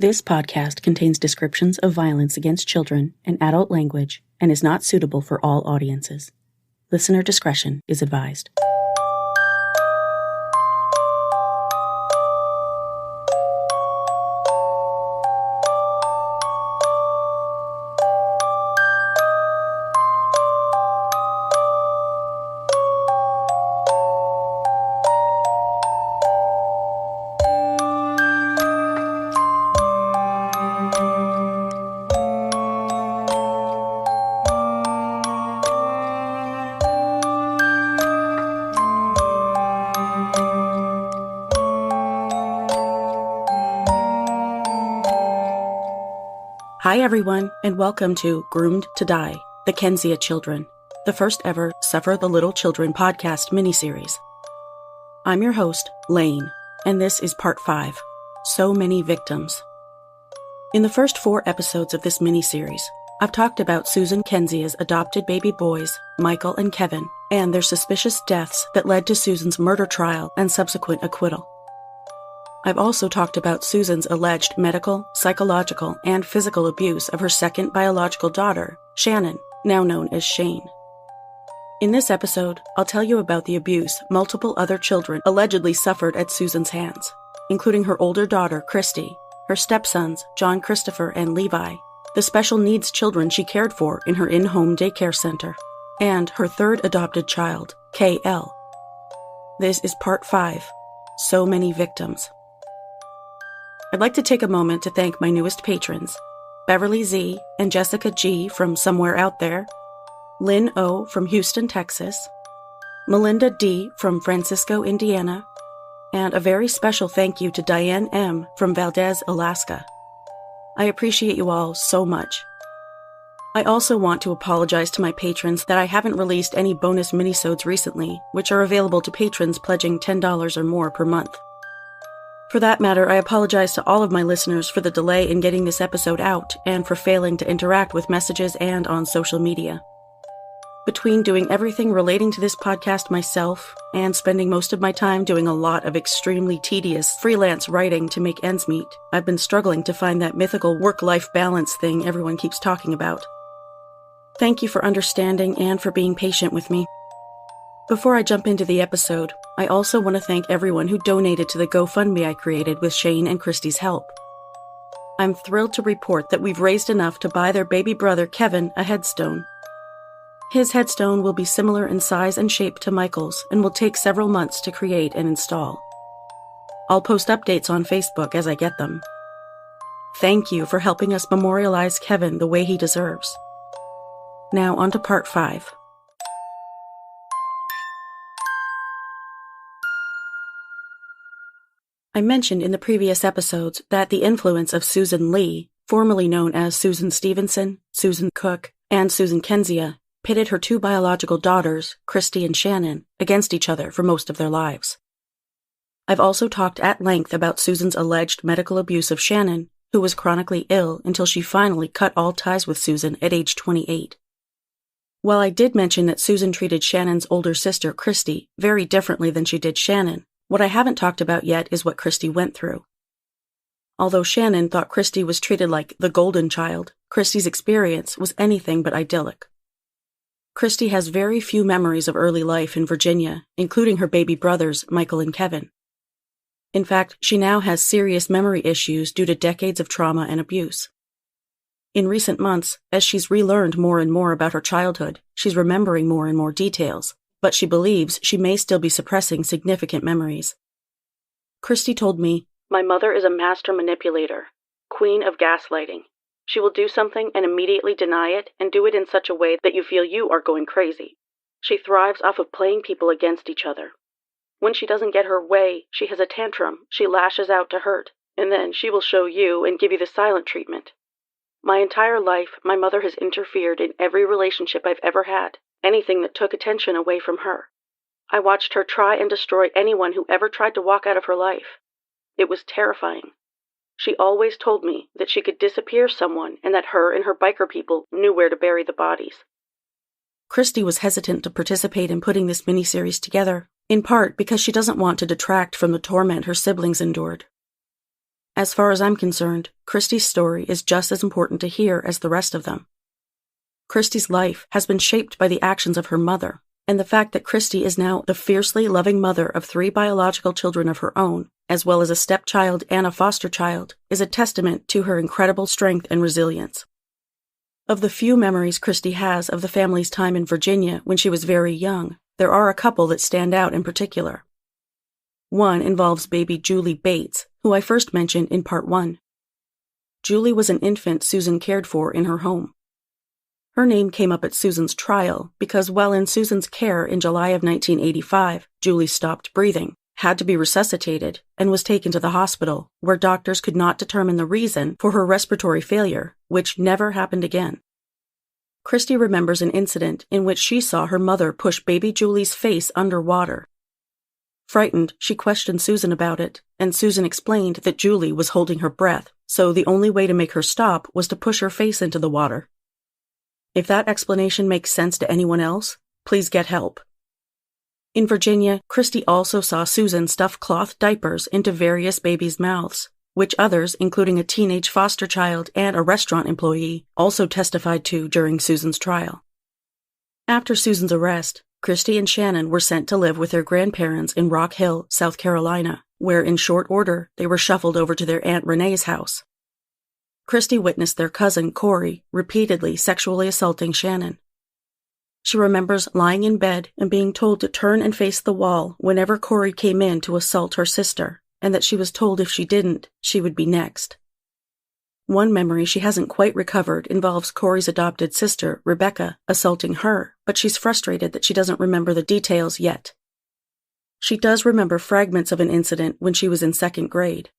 This podcast contains descriptions of violence against children and adult language and is not suitable for all audiences. Listener discretion is advised. Hi everyone, and welcome to Groomed to Die, the Kenzia Children, the first ever Suffer the Little Children podcast miniseries. I'm your host, Lane, and this is part 5, So Many Victims. In the first 4 episodes of this miniseries, I've talked about Susan Kenzia's adopted baby boys, Michael and Kevin, and their suspicious deaths that led to Susan's murder trial and subsequent acquittal. I've also talked about Susan's alleged medical, psychological, and physical abuse of her second biological daughter, Shannon, now known as Shane. In this episode, I'll tell you about the abuse multiple other children allegedly suffered at Susan's hands, including her older daughter, Christy, her stepsons, John Christopher and Levi, the special needs children she cared for in her in-home daycare center, and her third adopted child, KL. This is part 5, So Many Victims. I'd like to take a moment to thank my newest patrons, Beverly Z and Jessica G from Somewhere Out There, Lynn O from Houston, Texas, Melinda D from Francisco, Indiana, and a very special thank you to Diane M from Valdez, Alaska. I appreciate you all so much. I also want to apologize to my patrons that I haven't released any bonus minisodes recently, which are available to patrons pledging $10 or more per month. For that matter, I apologize to all of my listeners for the delay in getting this episode out and for failing to interact with messages and on social media. Between doing everything relating to this podcast myself and spending most of my time doing a lot of extremely tedious freelance writing to make ends meet, I've been struggling to find that mythical work-life balance thing everyone keeps talking about. Thank you for understanding and for being patient with me. Before I jump into the episode, I also want to thank everyone who donated to the GoFundMe I created with Shane and Christy's help. I'm thrilled to report that we've raised enough to buy their baby brother Kevin a headstone. His headstone will be similar in size and shape to Michael's and will take several months to create and install. I'll post updates on Facebook as I get them. Thank you for helping us memorialize Kevin the way he deserves. Now on to part 5. I mentioned in the previous episodes that the influence of Susan Lee, formerly known as Susan Stevenson, Susan Cook, and Susan Kenzia, pitted her 2 biological daughters, Christy and Shannon, against each other for most of their lives. I've also talked at length about Susan's alleged medical abuse of Shannon, who was chronically ill until she finally cut all ties with Susan at age 28. While I did mention that Susan treated Shannon's older sister, Christy, very differently than she did Shannon, what I haven't talked about yet is what Christy went through. Although Shannon thought Christy was treated like the golden child, Christy's experience was anything but idyllic. Christy has very few memories of early life in Virginia, including her baby brothers, Michael and Kevin. In fact, she now has serious memory issues due to decades of trauma and abuse. In recent months, as she's relearned more and more about her childhood, she's remembering more and more details, but she believes she may still be suppressing significant memories. Christy told me, "My mother is a master manipulator, queen of gaslighting. She will do something and immediately deny it and do it in such a way that you feel you are going crazy. She thrives off of playing people against each other. When she doesn't get her way, she has a tantrum, she lashes out to hurt, and then she will show you and give you the silent treatment. My entire life, my mother has interfered in every relationship I've ever had. Anything that took attention away from her. I watched her try and destroy anyone who ever tried to walk out of her life. It was terrifying. She always told me that she could disappear someone and that her and her biker people knew where to bury the bodies." Christy was hesitant to participate in putting this miniseries together, in part because she doesn't want to detract from the torment her siblings endured. As far as I'm concerned, Christy's story is just as important to hear as the rest of them. Christy's life has been shaped by the actions of her mother, and the fact that Christy is now the fiercely loving mother of 3 biological children of her own, as well as a stepchild and a foster child, is a testament to her incredible strength and resilience. Of the few memories Christy has of the family's time in Virginia when she was very young, there are a couple that stand out in particular. One involves baby Julie Bates, who I first mentioned in Part 1. Julie was an infant Susan cared for in her home. Her name came up at Susan's trial because while in Susan's care in July of 1985, Julie stopped breathing, had to be resuscitated, and was taken to the hospital, where doctors could not determine the reason for her respiratory failure, which never happened again. Christy remembers an incident in which she saw her mother push baby Julie's face underwater. Frightened, she questioned Susan about it, and Susan explained that Julie was holding her breath, so the only way to make her stop was to push her face into the water. If that explanation makes sense to anyone else, please get help. In Virginia, Christy also saw Susan stuff cloth diapers into various babies' mouths, which others, including a teenage foster child and a restaurant employee, also testified to during Susan's trial. After Susan's arrest, Christy and Shannon were sent to live with their grandparents in Rock Hill, South Carolina, where in short order they were shuffled over to their Aunt Renee's house. Christy witnessed their cousin, Corey, repeatedly sexually assaulting Shannon. She remembers lying in bed and being told to turn and face the wall whenever Corey came in to assault her sister, and that she was told if she didn't, she would be next. One memory she hasn't quite recovered involves Corey's adopted sister, Rebecca, assaulting her, but she's frustrated that she doesn't remember the details yet. She does remember fragments of an incident when she was in 2nd grade.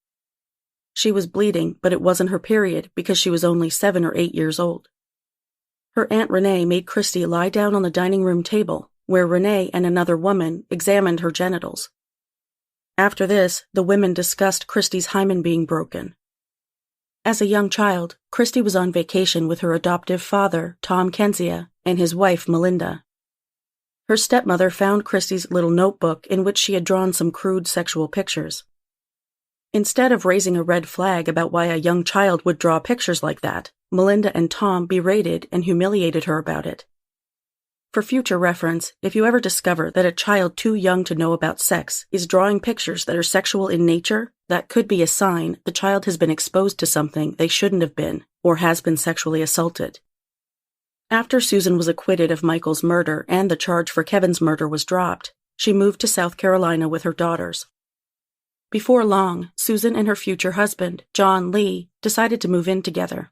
She was bleeding, but it wasn't her period because she was only 7 or 8 years old. Her Aunt Renee made Christy lie down on the dining room table, where Renee and another woman examined her genitals. After this, the women discussed Christy's hymen being broken. As a young child, Christy was on vacation with her adoptive father, Tom Kenzia, and his wife, Melinda. Her stepmother found Christy's little notebook in which she had drawn some crude sexual pictures. Instead of raising a red flag about why a young child would draw pictures like that, Melinda and Tom berated and humiliated her about it. For future reference, if you ever discover that a child too young to know about sex is drawing pictures that are sexual in nature, that could be a sign the child has been exposed to something they shouldn't have been, or has been sexually assaulted. After Susan was acquitted of Michael's murder and the charge for Kevin's murder was dropped, she moved to South Carolina with her daughters. Before long, Susan and her future husband, John Lee, decided to move in together.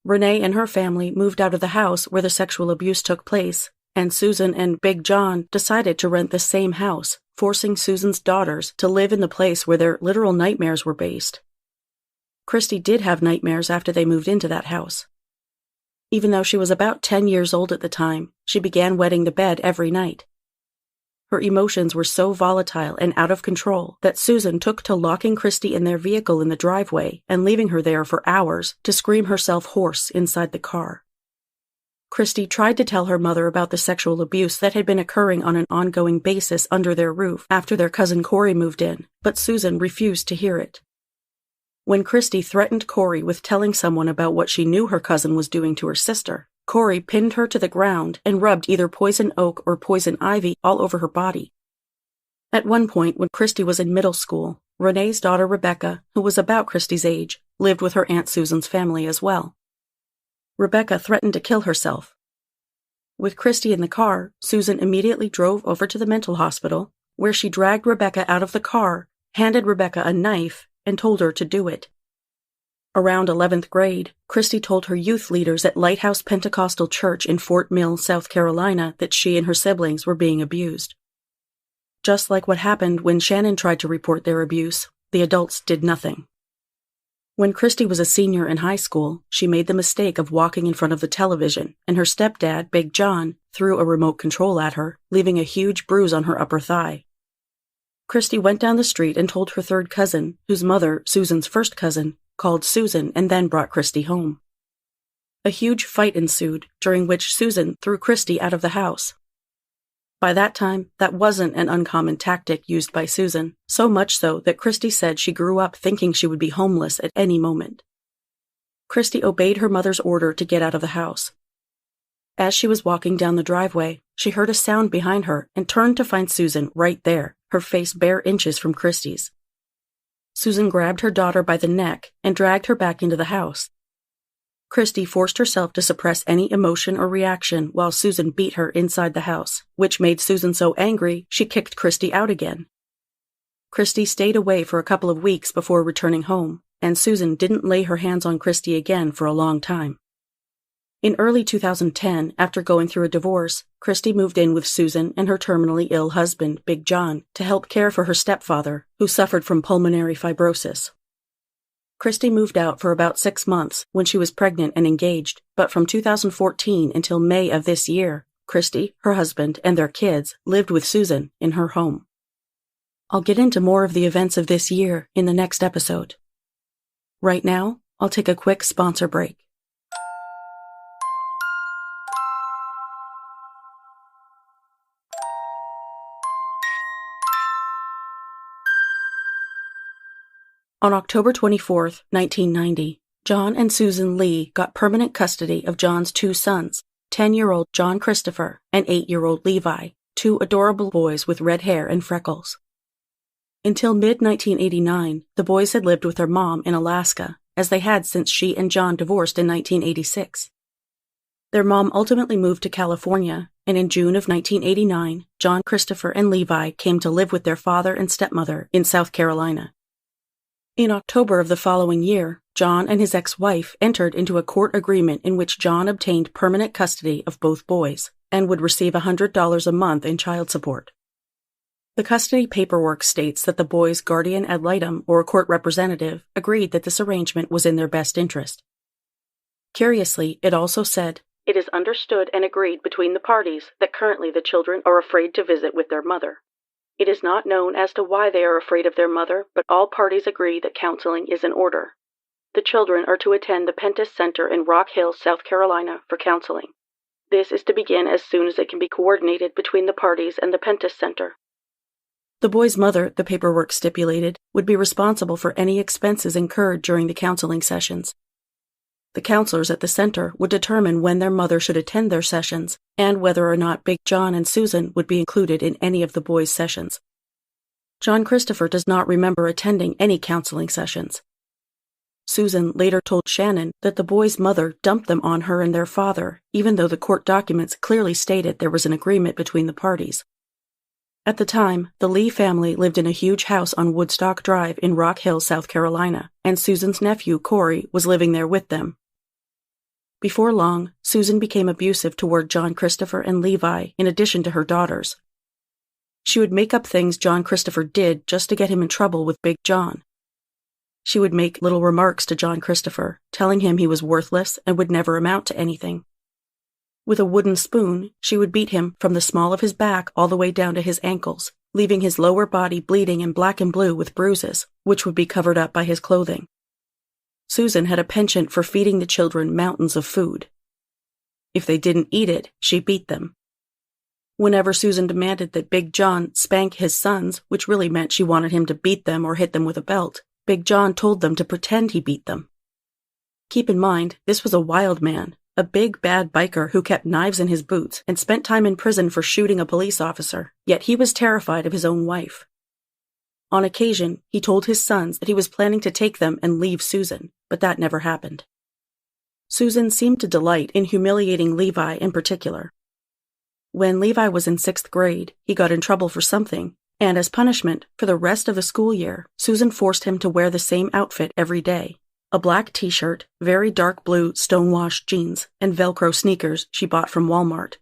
Renee and her family moved out of the house where the sexual abuse took place, and Susan and Big John decided to rent the same house, forcing Susan's daughters to live in the place where their literal nightmares were based. Christy did have nightmares after they moved into that house. Even though she was about 10 years old at the time, she began wetting the bed every night. Her emotions were so volatile and out of control that Susan took to locking Christy in their vehicle in the driveway and leaving her there for hours to scream herself hoarse inside the car. Christy tried to tell her mother about the sexual abuse that had been occurring on an ongoing basis under their roof after their cousin Corey moved in, but Susan refused to hear it. When Christy threatened Corey with telling someone about what she knew her cousin was doing to her sister, Corey pinned her to the ground and rubbed either poison oak or poison ivy all over her body. At one point, when Christy was in middle school, Renee's daughter Rebecca, who was about Christy's age, lived with her Aunt Susan's family as well. Rebecca threatened to kill herself. With Christy in the car, Susan immediately drove over to the mental hospital, where she dragged Rebecca out of the car, handed Rebecca a knife, and told her to do it. Around 11th grade, Christy told her youth leaders at Lighthouse Pentecostal Church in Fort Mill, South Carolina, that she and her siblings were being abused. Just like what happened when Shannon tried to report their abuse, the adults did nothing. When Christy was a senior in high school, she made the mistake of walking in front of the television, and her stepdad, Big John, threw a remote control at her, leaving a huge bruise on her upper thigh. Christy went down the street and told her third cousin, whose mother, Susan's first cousin, called Susan and then brought Christy home. A huge fight ensued, during which Susan threw Christy out of the house. By that time, that wasn't an uncommon tactic used by Susan, so much so that Christy said she grew up thinking she would be homeless at any moment. Christy obeyed her mother's order to get out of the house. As she was walking down the driveway, she heard a sound behind her and turned to find Susan right there, her face bare inches from Christy's. Susan grabbed her daughter by the neck and dragged her back into the house. Christy forced herself to suppress any emotion or reaction while Susan beat her inside the house, which made Susan so angry she kicked Christy out again. Christy stayed away for a couple of weeks before returning home, and Susan didn't lay her hands on Christy again for a long time. In early 2010, after going through a divorce, Christy moved in with Susan and her terminally ill husband, Big John, to help care for her stepfather, who suffered from pulmonary fibrosis. Christy moved out for about 6 months when she was pregnant and engaged, but from 2014 until May of this year, Christy, her husband, and their kids lived with Susan in her home. I'll get into more of the events of this year in the next episode. Right now, I'll take a quick sponsor break. On October 24, 1990, John and Susan Lee got permanent custody of John's 2 sons, 10-year-old John Christopher and 8-year-old Levi, 2 adorable boys with red hair and freckles. Until mid-1989, the boys had lived with their mom in Alaska, as they had since she and John divorced in 1986. Their mom ultimately moved to California, and in June of 1989, John Christopher and Levi came to live with their father and stepmother in South Carolina. In October of the following year, John and his ex-wife entered into a court agreement in which John obtained permanent custody of both boys and would receive $100 a month in child support. The custody paperwork states that the boys' guardian ad litem or court representative agreed that this arrangement was in their best interest. Curiously, it also said, "It is understood and agreed between the parties that currently the children are afraid to visit with their mother. It is not known as to why they are afraid of their mother, but all parties agree that counseling is in order. The children are to attend the Pentis Center in Rock Hill, South Carolina, for counseling. This is to begin as soon as it can be coordinated between the parties and the Pentis Center." The boy's mother, the paperwork stipulated, would be responsible for any expenses incurred during the counseling sessions. The counselors at the center would determine when their mother should attend their sessions and whether or not Big John and Susan would be included in any of the boys' sessions. John Christopher does not remember attending any counseling sessions. Susan later told Shannon that the boys' mother dumped them on her and their father, even though the court documents clearly stated there was an agreement between the parties. At the time, the Lee family lived in a huge house on Woodstock Drive in Rock Hill, South Carolina, and Susan's nephew, Corey, was living there with them. Before long, Susan became abusive toward John Christopher and Levi in addition to her daughters. She would make up things John Christopher did just to get him in trouble with Big John. She would make little remarks to John Christopher, telling him he was worthless and would never amount to anything. With a wooden spoon, she would beat him from the small of his back all the way down to his ankles, leaving his lower body bleeding in black and blue with bruises, which would be covered up by his clothing. Susan had a penchant for feeding the children mountains of food. If they didn't eat it, she beat them. Whenever Susan demanded that Big John spank his sons, which really meant she wanted him to beat them or hit them with a belt, Big John told them to pretend he beat them. Keep in mind, this was a wild man, a big bad biker who kept knives in his boots and spent time in prison for shooting a police officer, yet he was terrified of his own wife. On occasion, he told his sons that he was planning to take them and leave Susan, but that never happened. Susan seemed to delight in humiliating Levi in particular. When Levi was in 6th grade, he got in trouble for something, and as punishment, for the rest of the school year, Susan forced him to wear the same outfit every day: a black t-shirt, very dark blue stonewashed jeans, and Velcro sneakers she bought from Walmart.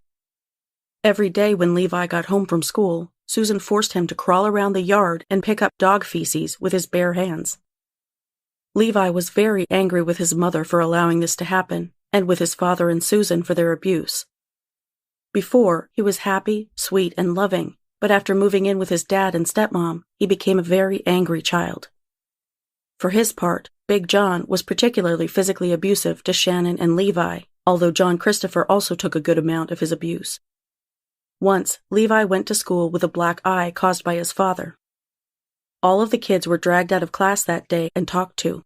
Every day when Levi got home from school, Susan forced him to crawl around the yard and pick up dog feces with his bare hands. Levi was very angry with his mother for allowing this to happen, and with his father and Susan for their abuse. Before, he was happy, sweet, and loving, but after moving in with his dad and stepmom, he became a very angry child. For his part, Big John was particularly physically abusive to Shannon and Levi, although John Christopher also took a good amount of his abuse. Once, Levi went to school with a black eye caused by his father. All of the kids were dragged out of class that day and talked to.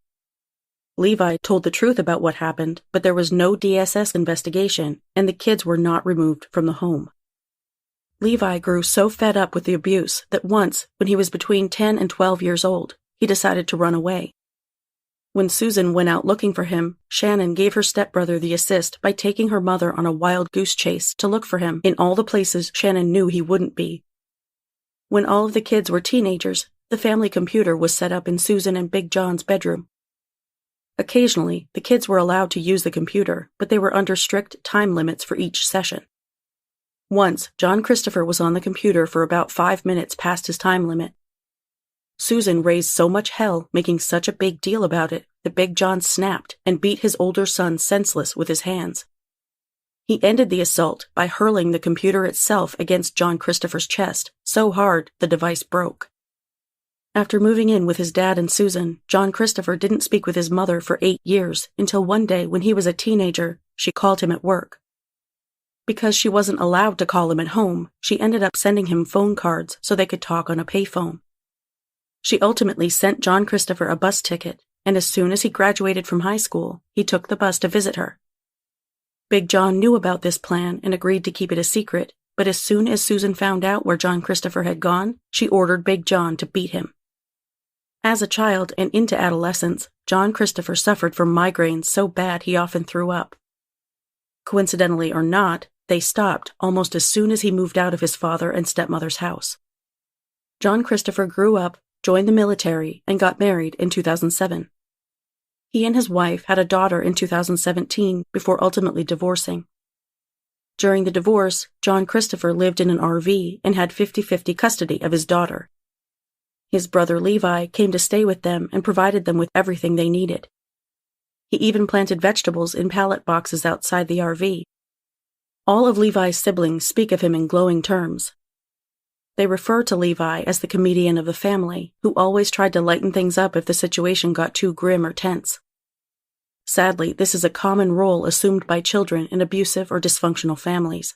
Levi told the truth about what happened, but there was no DSS investigation, and the kids were not removed from the home. Levi grew so fed up with the abuse that once, when he was between 10 and 12 years old, he decided to run away. When Susan went out looking for him, Shannon gave her stepbrother the assist by taking her mother on a wild goose chase to look for him in all the places Shannon knew he wouldn't be. When all of the kids were teenagers, the family computer was set up in Susan and Big John's bedroom. Occasionally, the kids were allowed to use the computer, but they were under strict time limits for each session. Once, John Christopher was on the computer for about 5 minutes past his time limit. Susan raised so much hell, making such a big deal about it, that Big John snapped and beat his older son senseless with his hands. He ended the assault by hurling the computer itself against John Christopher's chest, so hard the device broke. After moving in with his dad and Susan, John Christopher didn't speak with his mother for 8 years, until one day when he was a teenager, she called him at work. Because she wasn't allowed to call him at home, she ended up sending him phone cards so they could talk on a payphone. She ultimately sent John Christopher a bus ticket, and as soon as he graduated from high school, he took the bus to visit her. Big John knew about this plan and agreed to keep it a secret, but as soon as Susan found out where John Christopher had gone, she ordered Big John to beat him. As a child and into adolescence, John Christopher suffered from migraines so bad he often threw up. Coincidentally or not, they stopped almost as soon as he moved out of his father and stepmother's house. John Christopher grew up, joined the military, and got married in 2007. He and his wife had a daughter in 2017 before ultimately divorcing. During the divorce, John Christopher lived in an RV and had 50-50 custody of his daughter. His brother Levi came to stay with them and provided them with everything they needed. He even planted vegetables in pallet boxes outside the RV. All of Levi's siblings speak of him in glowing terms. They refer to Levi as the comedian of the family, who always tried to lighten things up if the situation got too grim or tense. Sadly, this is a common role assumed by children in abusive or dysfunctional families.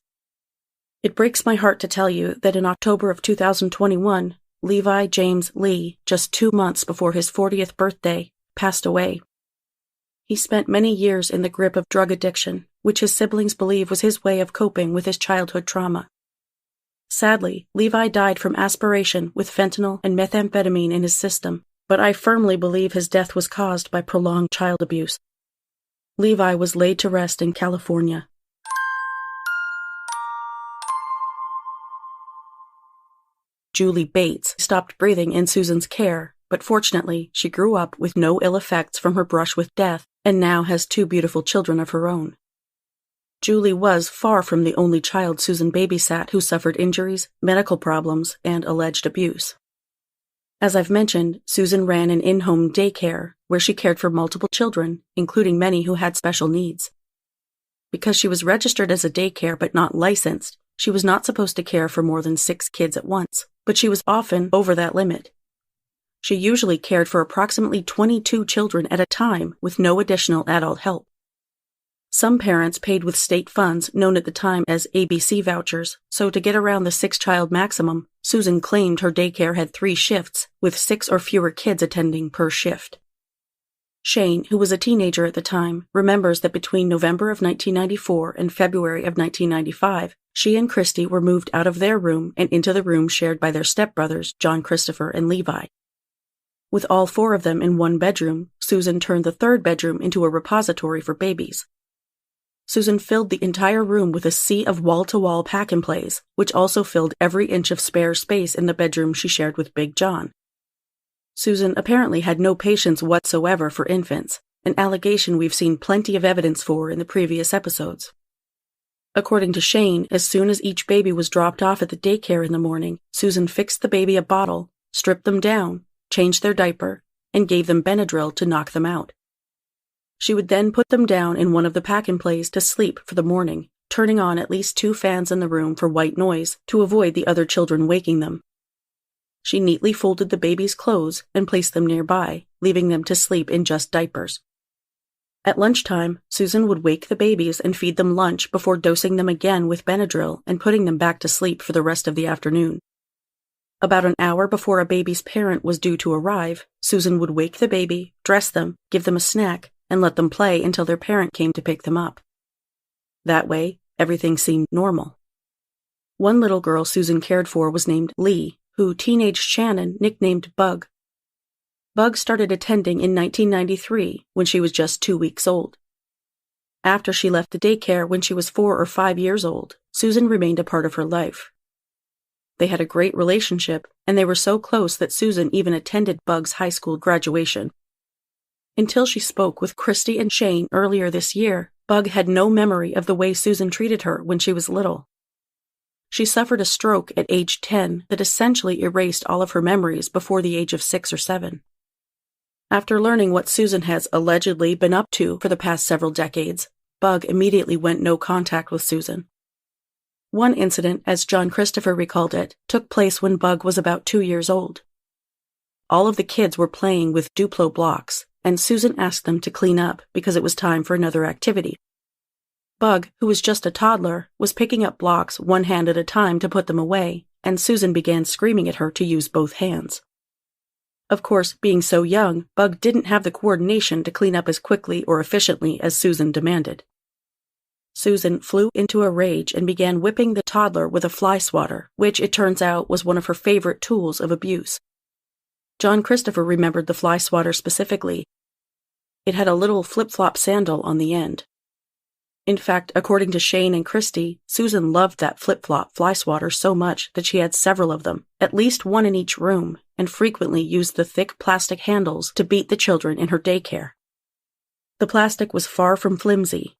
It breaks my heart to tell you that in October of 2021, Levi James Lee, just 2 months before his 40th birthday, passed away. He spent many years in the grip of drug addiction, which his siblings believe was his way of coping with his childhood trauma. Sadly, Levi died from aspiration with fentanyl and methamphetamine in his system, but I firmly believe his death was caused by prolonged child abuse. Levi was laid to rest in California. Julie Bates stopped breathing in Susan's care, but fortunately, she grew up with no ill effects from her brush with death and now has 2 beautiful children of her own. Julie was far from the only child Susan babysat who suffered injuries, medical problems, and alleged abuse. As I've mentioned, Susan ran an in-home daycare where she cared for multiple children, including many who had special needs. Because she was registered as a daycare but not licensed, she was not supposed to care for more than 6 kids at once, but she was often over that limit. She usually cared for approximately 22 children at a time with no additional adult help. Some parents paid with state funds known at the time as ABC vouchers, so to get around the 6-child maximum, Susan claimed her daycare had 3 shifts, with 6 or fewer kids attending per shift. Shane, who was a teenager at the time, remembers that between November of 1994 and February of 1995, she and Christy were moved out of their room and into the room shared by their stepbrothers, John Christopher and Levi. With all 4 of them in one bedroom, Susan turned the 3rd bedroom into a repository for babies. Susan filled the entire room with a sea of wall-to-wall pack-and-plays, which also filled every inch of spare space in the bedroom she shared with Big John. Susan apparently had no patience whatsoever for infants, an allegation we've seen plenty of evidence for in the previous episodes. According to Shane, as soon as each baby was dropped off at the daycare in the morning, Susan fixed the baby a bottle, stripped them down, changed their diaper, and gave them Benadryl to knock them out. She would then put them down in one of the pack-and-plays to sleep for the morning, turning on at least 2 fans in the room for white noise to avoid the other children waking them. She neatly folded the baby's clothes and placed them nearby, leaving them to sleep in just diapers. At lunchtime, Susan would wake the babies and feed them lunch before dosing them again with Benadryl and putting them back to sleep for the rest of the afternoon. About an hour before a baby's parent was due to arrive, Susan would wake the baby, dress them, give them a snack, and let them play until their parent came to pick them up. That way, everything seemed normal. One little girl Susan cared for was named Lee, who teenage Shannon nicknamed Bug. Bug started attending in 1993 when she was just 2 weeks old. After she left the daycare when she was 4 or 5 years old, Susan remained a part of her life. They had a great relationship, and they were so close that Susan even attended Bug's high school graduation. Until she spoke with Christy and Shane earlier this year, Bug had no memory of the way Susan treated her when she was little. She suffered a stroke at age 10 that essentially erased all of her memories before the age of 6 or 7. After learning what Susan has allegedly been up to for the past several decades, Bug immediately went no contact with Susan. One incident, as John Christopher recalled it, took place when Bug was about 2 years old. All of the kids were playing with Duplo blocks, and Susan asked them to clean up because it was time for another activity. Bug, who was just a toddler, was picking up blocks one hand at a time to put them away, and Susan began screaming at her to use both hands. Of course, being so young, Bug didn't have the coordination to clean up as quickly or efficiently as Susan demanded. Susan flew into a rage and began whipping the toddler with a fly swatter, which it turns out was one of her favorite tools of abuse. John Christopher remembered the fly swatter specifically. It had a little flip-flop sandal on the end. In fact, according to Shane and Christy, Susan loved that flip-flop fly swatter so much that she had several of them, at least one in each room, and frequently used the thick plastic handles to beat the children in her daycare. The plastic was far from flimsy.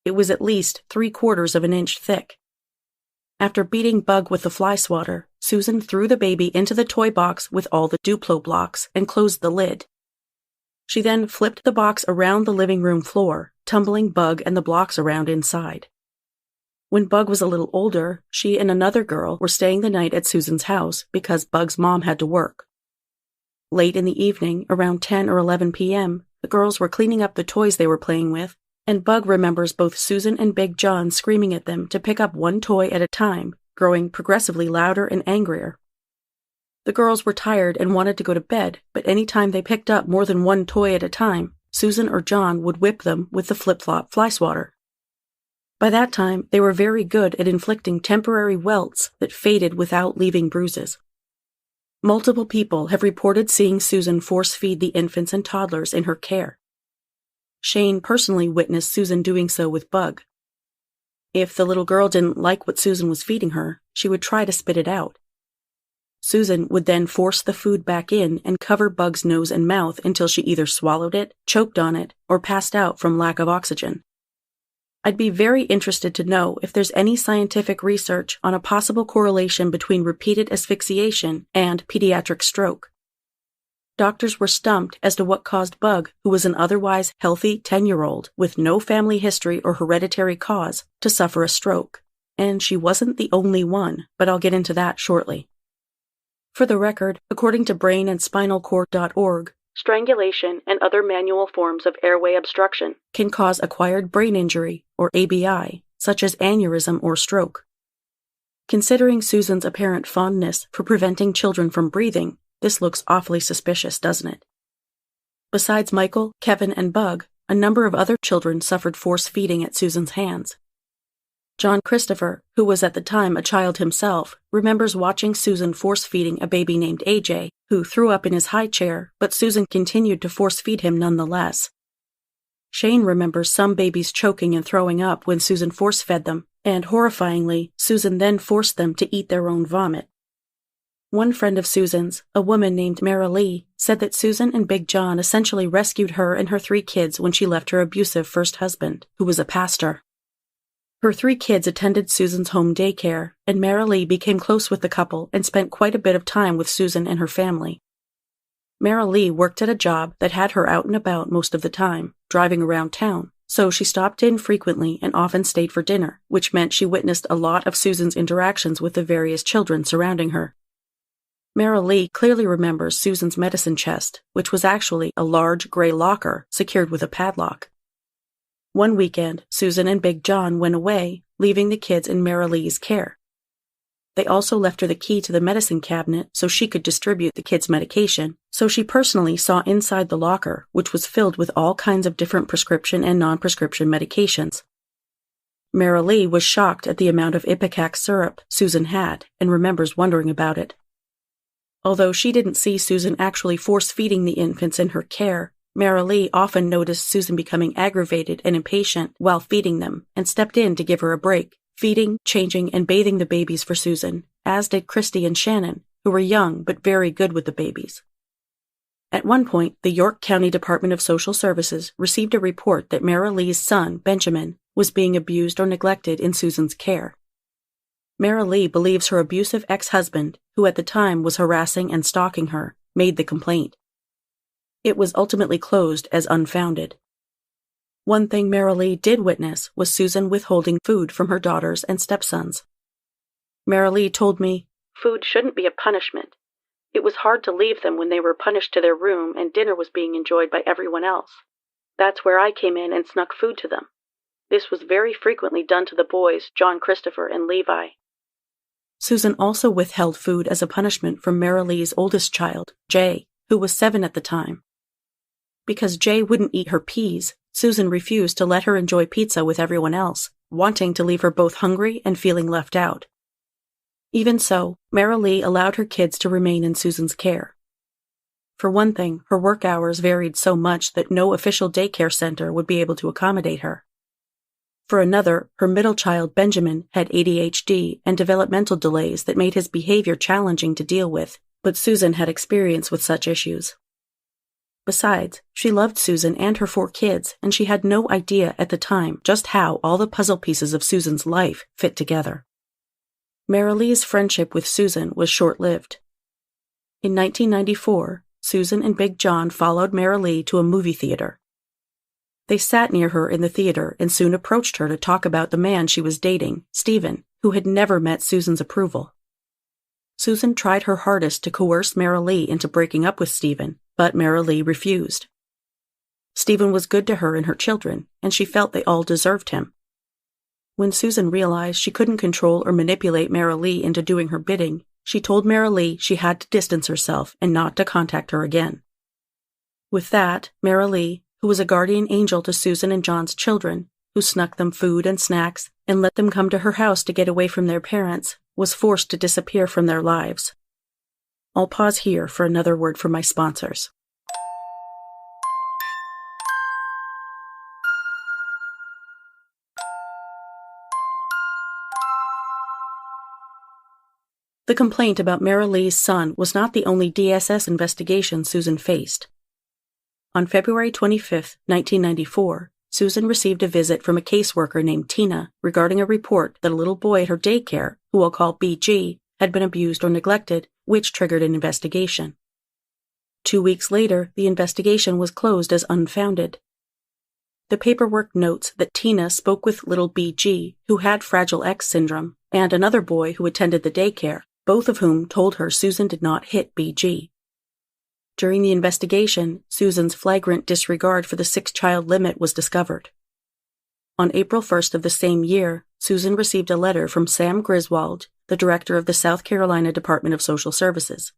It was at least 3/4 of an inch thick. After beating Bug with the fly swatter, Susan threw the baby into the toy box with all the Duplo blocks and closed the lid. She then flipped the box around the living room floor, tumbling Bug and the blocks around inside. When Bug was a little older, she and another girl were staying the night at Susan's house because Bug's mom had to work. Late in the evening, around 10 or 11 p.m., the girls were cleaning up the toys they were playing with, and Bug remembers both Susan and Big John screaming at them to pick up one toy at a time, growing progressively louder and angrier. The girls were tired and wanted to go to bed, but any time they picked up more than one toy at a time, Susan or John would whip them with the flip-flop fly swatter. By that time, they were very good at inflicting temporary welts that faded without leaving bruises. Multiple people have reported seeing Susan force-feed the infants and toddlers in her care. Shane personally witnessed Susan doing so with Bug. If the little girl didn't like what Susan was feeding her, she would try to spit it out. Susan would then force the food back in and cover Bug's nose and mouth until she either swallowed it, choked on it, or passed out from lack of oxygen. I'd be very interested to know if there's any scientific research on a possible correlation between repeated asphyxiation and pediatric stroke. Doctors were stumped as to what caused Bug, who was an otherwise healthy 10-year-old with no family history or hereditary cause, to suffer a stroke. And she wasn't the only one, but I'll get into that shortly. For the record, according to brainandspinalcord.org, strangulation and other manual forms of airway obstruction can cause acquired brain injury, or ABI, such as aneurysm or stroke. Considering Susan's apparent fondness for preventing children from breathing, this looks awfully suspicious, doesn't it? Besides Michael, Kevin, and Bug, a number of other children suffered force feeding at Susan's hands. John Christopher, who was at the time a child himself, remembers watching Susan force-feeding a baby named AJ, who threw up in his high chair, but Susan continued to force-feed him nonetheless. Shane remembers some babies choking and throwing up when Susan force-fed them, and horrifyingly, Susan then forced them to eat their own vomit. One friend of Susan's, a woman named Mara Lee, said that Susan and Big John essentially rescued her and her 3 kids when she left her abusive first husband, who was a pastor. Her 3 kids attended Susan's home daycare, and Mara Lee became close with the couple and spent quite a bit of time with Susan and her family. Mara Lee worked at a job that had her out and about most of the time, driving around town, so she stopped in frequently and often stayed for dinner, which meant she witnessed a lot of Susan's interactions with the various children surrounding her. Mara Lee clearly remembers Susan's medicine chest, which was actually a large gray locker secured with a padlock. One weekend, Susan and Big John went away, leaving the kids in Mara Lee's care. They also left her the key to the medicine cabinet so she could distribute the kids' medication, so she personally saw inside the locker, which was filled with all kinds of different prescription and non-prescription medications. Mara Lee was shocked at the amount of Ipecac syrup Susan had and remembers wondering about it. Although she didn't see Susan actually force-feeding the infants in her care, Mara Lee often noticed Susan becoming aggravated and impatient while feeding them and stepped in to give her a break, feeding, changing, and bathing the babies for Susan, as did Christy and Shannon, who were young but very good with the babies. At one point, the York County Department of Social Services received a report that Mara Lee's son, Benjamin, was being abused or neglected in Susan's care. Mara Lee believes her abusive ex-husband, who at the time was harassing and stalking her, made the complaint. It was ultimately closed as unfounded. One thing Mara Lee did witness was Susan withholding food from her daughters and stepsons. Mara Lee told me, "Food shouldn't be a punishment. It was hard to leave them when they were punished to their room and dinner was being enjoyed by everyone else. That's where I came in and snuck food to them. This was very frequently done to the boys, John Christopher and Levi." Susan also withheld food as a punishment from Mara Lee's oldest child, Jay, who was 7 at the time. Because Jay wouldn't eat her peas, Susan refused to let her enjoy pizza with everyone else, wanting to leave her both hungry and feeling left out. Even so, Mara Lee allowed her kids to remain in Susan's care. For one thing, her work hours varied so much that no official daycare center would be able to accommodate her. For another, her middle child, Benjamin, had ADHD and developmental delays that made his behavior challenging to deal with, but Susan had experience with such issues. Besides, she loved Susan and her 4 kids, and she had no idea at the time just how all the puzzle pieces of Susan's life fit together. Mara Lee's friendship with Susan was short-lived. In 1994, Susan and Big John followed Mara Lee to a movie theater. They sat near her in the theater and soon approached her to talk about the man she was dating, Stephen, who had never met Susan's approval. Susan tried her hardest to coerce Mara Lee into breaking up with Stephen, but Mara Lee refused. Stephen was good to her and her children, and she felt they all deserved him. When Susan realized she couldn't control or manipulate Mara Lee into doing her bidding, she told Mara Lee she had to distance herself and not to contact her again. With that, Mara Lee, who was a guardian angel to Susan and John's children, who snuck them food and snacks and let them come to her house to get away from their parents, was forced to disappear from their lives. I'll pause here for another word from my sponsors. The complaint about Mara Lee's son was not the only DSS investigation Susan faced. On February 25, 1994, Susan received a visit from a caseworker named Tina regarding a report that a little boy at her daycare, who I'll call BG, had been abused or neglected, which triggered an investigation. 2 weeks later, the investigation was closed as unfounded. The paperwork notes that Tina spoke with little BG, who had Fragile X syndrome, and another boy who attended the daycare, both of whom told her Susan did not hit BG. During the investigation, Susan's flagrant disregard for the 6-child limit was discovered. On April 1st of the same year, Susan received a letter from Sam Griswold, the director of the South Carolina Department of Social Services.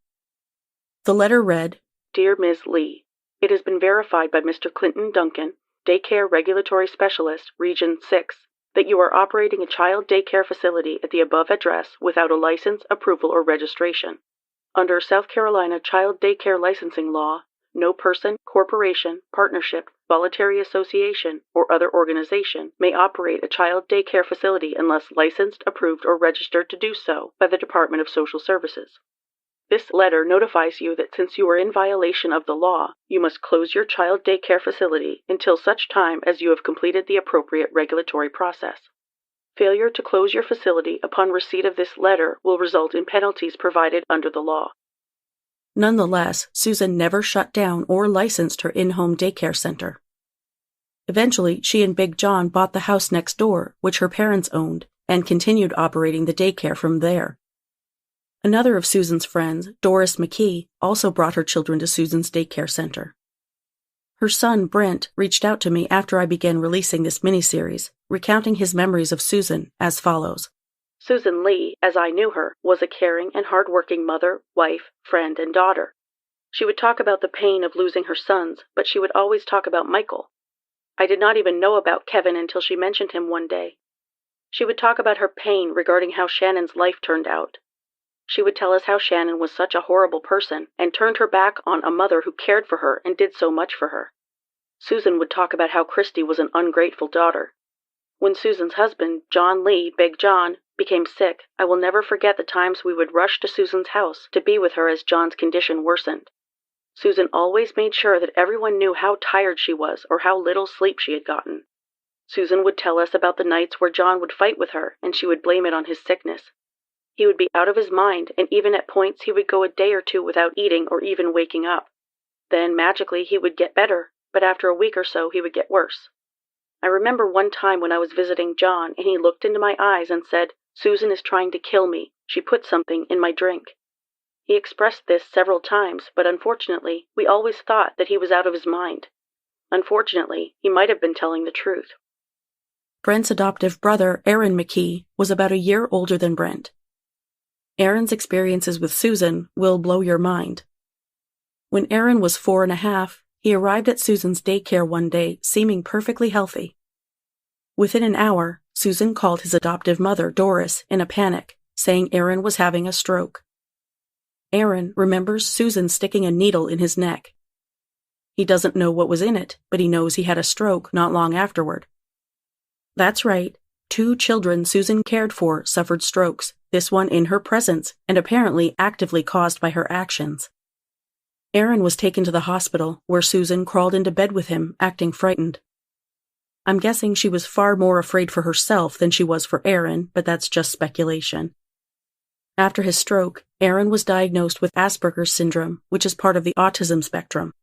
The letter read, "Dear Ms. Lee, it has been verified by Mr. Clinton Duncan, Daycare Regulatory Specialist, Region 6, that you are operating a child daycare facility at the above address without a license, approval, or registration. Under South Carolina Child Daycare Licensing Law, no person, corporation, partnership, voluntary association, or other organization may operate a child daycare facility unless licensed, approved, or registered to do so by the Department of Social Services. This letter notifies you that since you are in violation of the law, you must close your child daycare facility until such time as you have completed the appropriate regulatory process. Failure to close your facility upon receipt of this letter will result in penalties provided under the law." Nonetheless, Susan never shut down or licensed her in-home daycare center. Eventually, she and Big John bought the house next door, which her parents owned, and continued operating the daycare from there. Another of Susan's friends, Doris McKee, also brought her children to Susan's daycare center. Her son, Brent, reached out to me after I began releasing this miniseries, recounting his memories of Susan as follows. Susan Lee, as I knew her, was a caring and hard-working mother, wife, friend, and daughter. She would talk about the pain of losing her sons, but she would always talk about Michael. I did not even know about Kevin until she mentioned him one day. She would talk about her pain regarding how Shannon's life turned out. She would tell us how Shannon was such a horrible person and turned her back on a mother who cared for her and did so much for her. Susan would talk about how Christy was an ungrateful daughter. When Susan's husband, John Lee, Big John, became sick, I will never forget the times we would rush to Susan's house to be with her as John's condition worsened. Susan always made sure that everyone knew how tired she was or how little sleep she had gotten. Susan would tell us about the nights where John would fight with her and she would blame it on his sickness. He would be out of his mind, and even at points he would go a day or two without eating or even waking up. Then, magically, he would get better, but after a week or so he would get worse. I remember one time when I was visiting John and he looked into my eyes and said, "Susan is trying to kill me. She put something in my drink." He expressed this several times, but unfortunately, we always thought that he was out of his mind. Unfortunately, he might have been telling the truth. Brent's adoptive brother, Aaron McKee, was about a year older than Brent. Aaron's experiences with Susan will blow your mind. When Aaron was 4.5, he arrived at Susan's daycare one day, seeming perfectly healthy. Within an hour, Susan called his adoptive mother, Doris, in a panic, saying Aaron was having a stroke. Aaron remembers Susan sticking a needle in his neck. He doesn't know what was in it, but he knows he had a stroke not long afterward. That's right, 2 children Susan cared for suffered strokes, this one in her presence and apparently actively caused by her actions. Aaron was taken to the hospital, where Susan crawled into bed with him, acting frightened. I'm guessing she was far more afraid for herself than she was for Aaron, but that's just speculation. After his stroke, Aaron was diagnosed with Asperger's syndrome, which is part of the autism spectrum.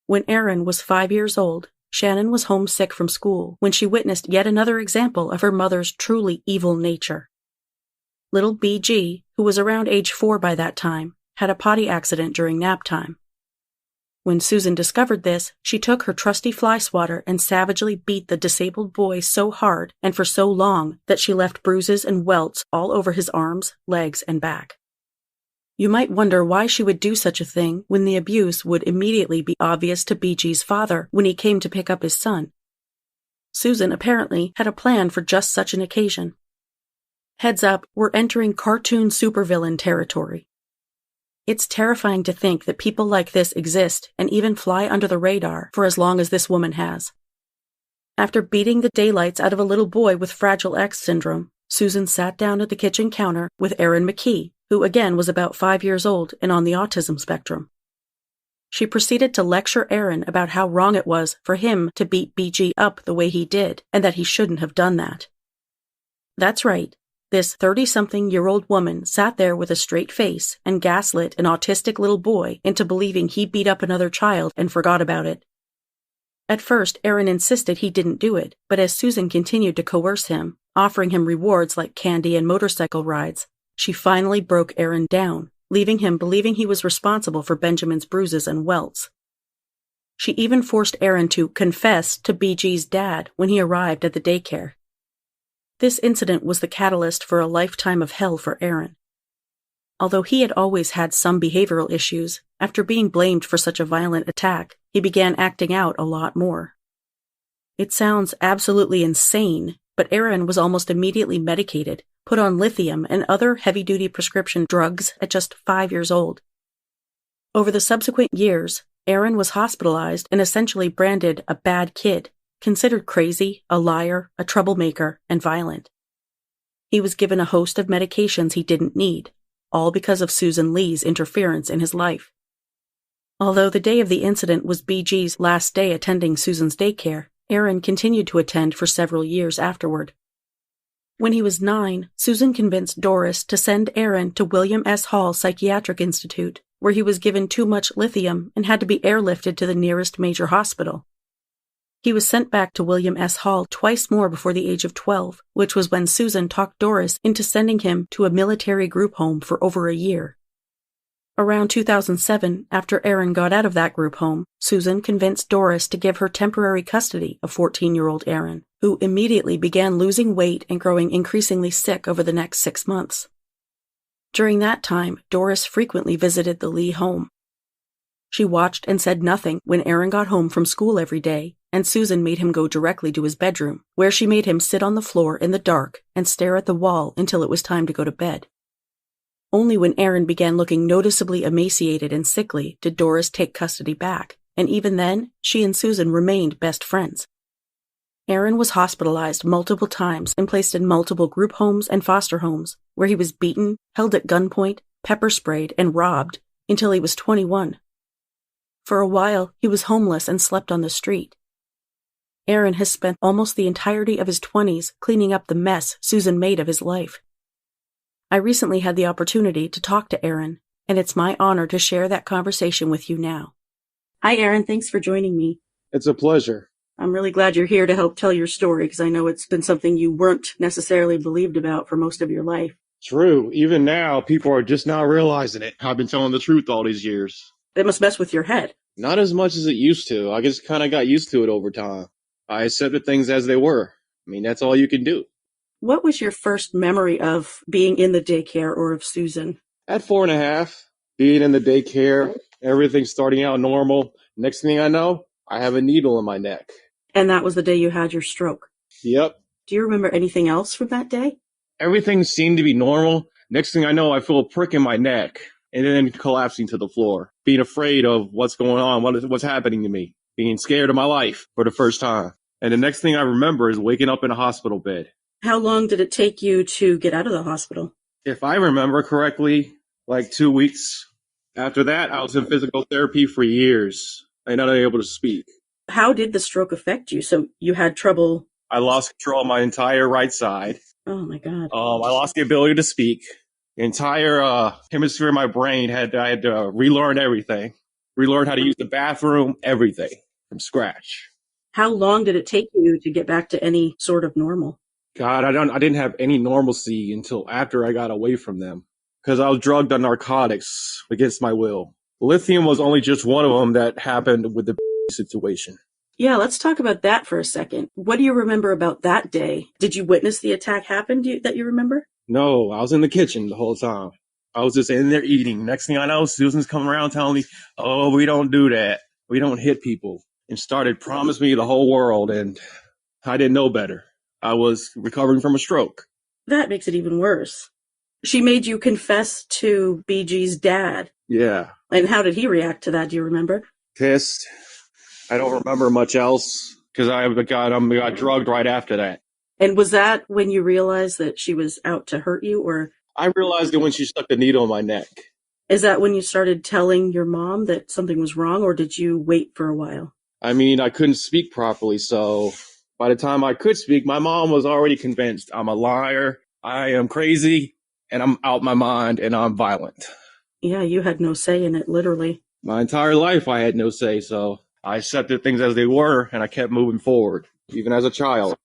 When Aaron was 5 years old, Shannon was homesick from school when she witnessed yet another example of her mother's truly evil nature. Little BG, who was around age 4 by that time, had a potty accident during nap time. When Susan discovered this, she took her trusty fly swatter and savagely beat the disabled boy so hard and for so long that she left bruises and welts all over his arms, legs, and back. You might wonder why she would do such a thing when the abuse would immediately be obvious to BG's father when he came to pick up his son. Susan apparently had a plan for just such an occasion. Heads up, we're entering cartoon supervillain territory. It's terrifying to think that people like this exist and even fly under the radar for as long as this woman has. After beating the daylights out of a little boy with Fragile X syndrome, Susan sat down at the kitchen counter with Aaron McKee, who again was about 5 years old and on the autism spectrum. She proceeded to lecture Aaron about how wrong it was for him to beat BG up the way he did and that he shouldn't have done that. That's right. This 30-something-year-old woman sat there with a straight face and gaslit an autistic little boy into believing he beat up another child and forgot about it. At first, Aaron insisted he didn't do it, but as Susan continued to coerce him, offering him rewards like candy and motorcycle rides, she finally broke Aaron down, leaving him believing he was responsible for Benjamin's bruises and welts. She even forced Aaron to confess to BG's dad when he arrived at the daycare. This incident was the catalyst for a lifetime of hell for Aaron. Although he had always had some behavioral issues, after being blamed for such a violent attack, he began acting out a lot more. It sounds absolutely insane, but Aaron was almost immediately medicated, put on lithium and other heavy-duty prescription drugs at just 5 years old. Over the subsequent years, Aaron was hospitalized and essentially branded a bad kid, considered crazy, a liar, a troublemaker, and violent. He was given a host of medications he didn't need, all because of Susan Lee's interference in his life. Although the day of the incident was BG's last day attending Susan's daycare, Aaron continued to attend for several years afterward. When he was 9, Susan convinced Doris to send Aaron to William S. Hall Psychiatric Institute, where he was given too much lithium and had to be airlifted to the nearest major hospital. He was sent back to William S. Hall twice more before the age of 12, which was when Susan talked Doris into sending him to a military group home for over a year. Around 2007, after Aaron got out of that group home, Susan convinced Doris to give her temporary custody of 14-year-old Aaron, who immediately began losing weight and growing increasingly sick over the next 6 months. During that time, Doris frequently visited the Lee home. She watched and said nothing when Aaron got home from school every day, and Susan made him go directly to his bedroom, where she made him sit on the floor in the dark and stare at the wall until it was time to go to bed. Only when Aaron began looking noticeably emaciated and sickly did Doris take custody back, and even then, she and Susan remained best friends. Aaron was hospitalized multiple times and placed in multiple group homes and foster homes, where he was beaten, held at gunpoint, pepper sprayed, and robbed until he was 21. For a while, he was homeless and slept on the street. Aaron has spent almost the entirety of his 20s cleaning up the mess Susan made of his life. I recently had the opportunity to talk to Aaron, and it's my honor to share that conversation with you now. Hi, Aaron. Thanks for joining me. It's a pleasure. I'm really glad you're here to help tell your story, because I know it's been something you weren't necessarily believed about for most of your life. True. Even now, people are just now realizing it. I've been telling the truth all these years. It must mess with your head. Not as much as it used to. I just kind of got used to it over time. I accepted things as they were. I mean, that's all you can do. What was your first memory of being in the daycare or of Susan? At 4.5, being in the daycare, everything starting out normal. Next thing I know, I have a needle in my neck. And that was the day you had your stroke? Yep. Do you remember anything else from that day? Everything seemed to be normal. Next thing I know, I feel a prick in my neck and then collapsing to the floor, being afraid of what's going on, what's happening to me, being scared of my life for the first time. And the next thing I remember is waking up in a hospital bed. How long did it take you to get out of the hospital? If I remember correctly, like 2 weeks. After that, I was in physical therapy for years and not able to speak. How did the stroke affect you? So you had trouble? I lost control of my entire right side. Oh my God. I lost the ability to speak. The entire hemisphere of my brain I had to relearn everything. Relearn how to use the bathroom, everything from scratch. How long did it take you to get back to any sort of normal? God, I didn't have any normalcy until after I got away from them, because I was drugged on narcotics against my will. Lithium was only just one of them that happened with the situation. Yeah, let's talk about that for a second. What do you remember about that day? Did you witness the attack happen that you remember? No, I was in the kitchen the whole time. I was just in there eating. Next thing I know, Susan's coming around telling me, oh, we don't do that. We don't hit people. And started promising me the whole world, and I didn't know better. I was recovering from a stroke. That makes it even worse. She made you confess to BG's dad. Yeah. And how did he react to that? Do you remember? Pissed. I don't remember much else because I got drugged right after that. And was that when you realized that she was out to hurt you, or? I realized it when she stuck the needle in my neck. Is that when you started telling your mom that something was wrong, or did you wait for a while? I mean, I couldn't speak properly, so by the time I could speak, my mom was already convinced I'm a liar, I am crazy, and I'm out my mind, and I'm violent. Yeah, you had no say in it, literally. My entire life I had no say, so I accepted things as they were, and I kept moving forward, even as a child.